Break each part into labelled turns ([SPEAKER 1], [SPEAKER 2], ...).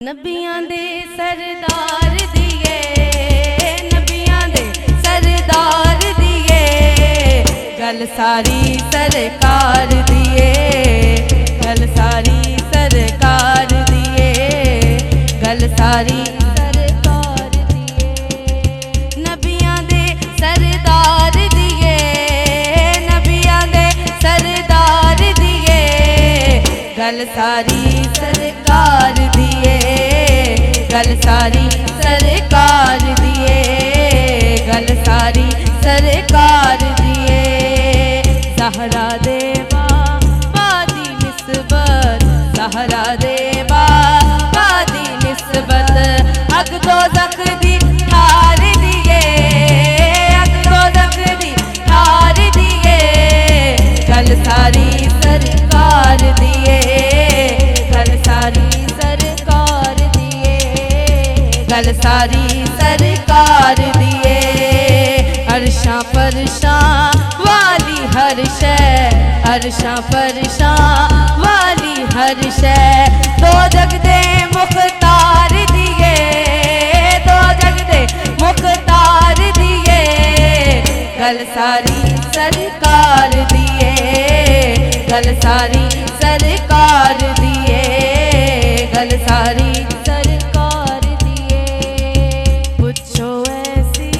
[SPEAKER 1] नबियां दे सरदार दिए, नबियां दे सरदार दिए, गल सारी सरकार दिए, गल सारी सरकार दिए, गल सारी सरकार दिए। नबियां दे सरदार दिए, नबियां दे सरदार दिए, गल सारी सरकार दिए, गल सारी सरकार दिए, गल सारी सरकार दिए। ज़हरा दे बाबा दी निस्बत, ज़हरा दे बाबा दी निस्बत, अग दोज़ख दी ठार दिए, अग दोज़ख दी ठार दिए, गल सारी सरकार दिए, गल सारी सरकार दिए, गल सारी सरकार दिए। अर्शां फरशां वाली हर शै, अर्शां फरशां वाली हर शै, दो जग दे मुख्तार दिए, दो जग दे मुख्तार दिए, गल सारी सरकार दिए, गल सारी सरकार दिए, गल सारी सरकार दिए। पूछो ऐसी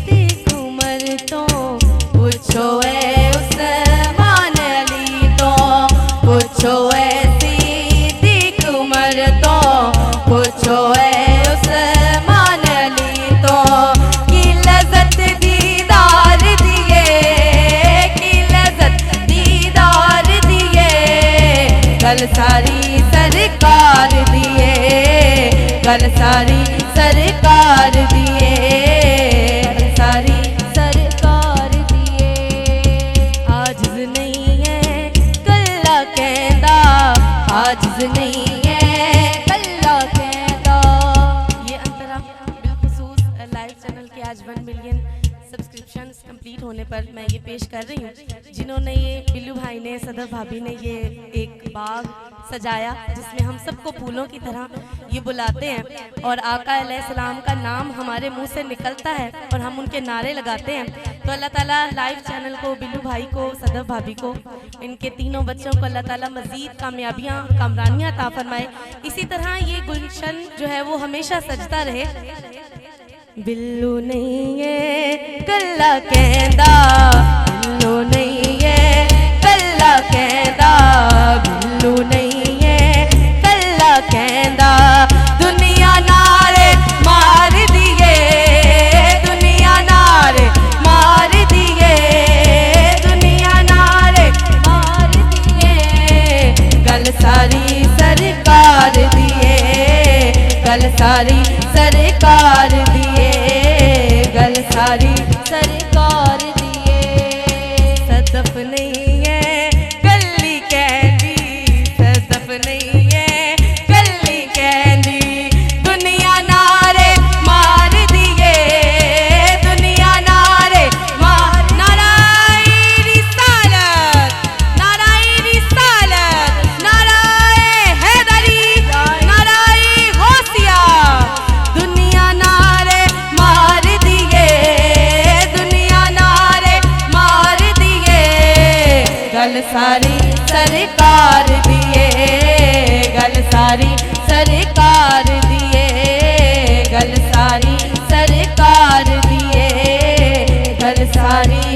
[SPEAKER 1] दिख उमर तो, पूछो ऐ उस्मान अली तो, पूछो ऐसी दिख उमर तो, पूछो ऐ उस्मान अली तो, की लज़्ज़त दीदार दिए, की लज़्ज़त दीदार दिए, गल सारी सरकार दिए, गल सारी सरकार दिए, गल सारी सरकार दिए। आजिज़ नहीं है कल्ला कहंदा, आजिज़ नहीं है कल्ला कहंदा। ये अंतरा बिलखुसूस लाइव चैनल के आज 1 मिलियन सब्सक्रिप्शंस कंप्लीट होने पर मैं ये पेश कर रही हूँ, जिन्होंने ये बिल्लू भाई ने, सदर भाभी ने ये एक बाग सजाया जिसमें हम सबको फूलों की तरह ये बुलाते हैं और आका अलैहिस्सलाम का नाम हमारे मुंह से निकलता है और हम उनके नारे लगाते हैं। तो अल्लाह ताला लाइव चैनल को, बिल्लू भाई को, सदर भाभी को, इनके तीनों बच्चों को अल्लाह ताला मज़ीद कामयाबियाँ, कामरानियाँ अता फरमाए। इसी तरह ये गुलशन जो है वो हमेशा सजता रहे। बिल्लू नहीं है कल्ला कहंदा, बिल्लू नहीं है कल्ला कहंदा, बिल्लू नहीं है कल्ला कहंदा। दुनिया नारे मार दिए, दुनिया नारे मार दिए, दुनिया नारे मार दिए, गल सारी सरकार दिए, गल सारी सरकार दिए, गल सारी सरकार दिए। सदफ नहीं है गली कहंदी, सदफ नहीं है गली कहंदी, दुनिया नारे मार दिए, दुनिया नारे मार। नाराए रिसालत, नाराए रिसालत, नाराए हैदरी, नाराए गौसिया, दुनिया नारे मार दिए, दुनिया नारे मार दिए, गल सारी सरकार दिए, गल सारी सरकार दिए, गल सारी सरकार दिए, गल सारी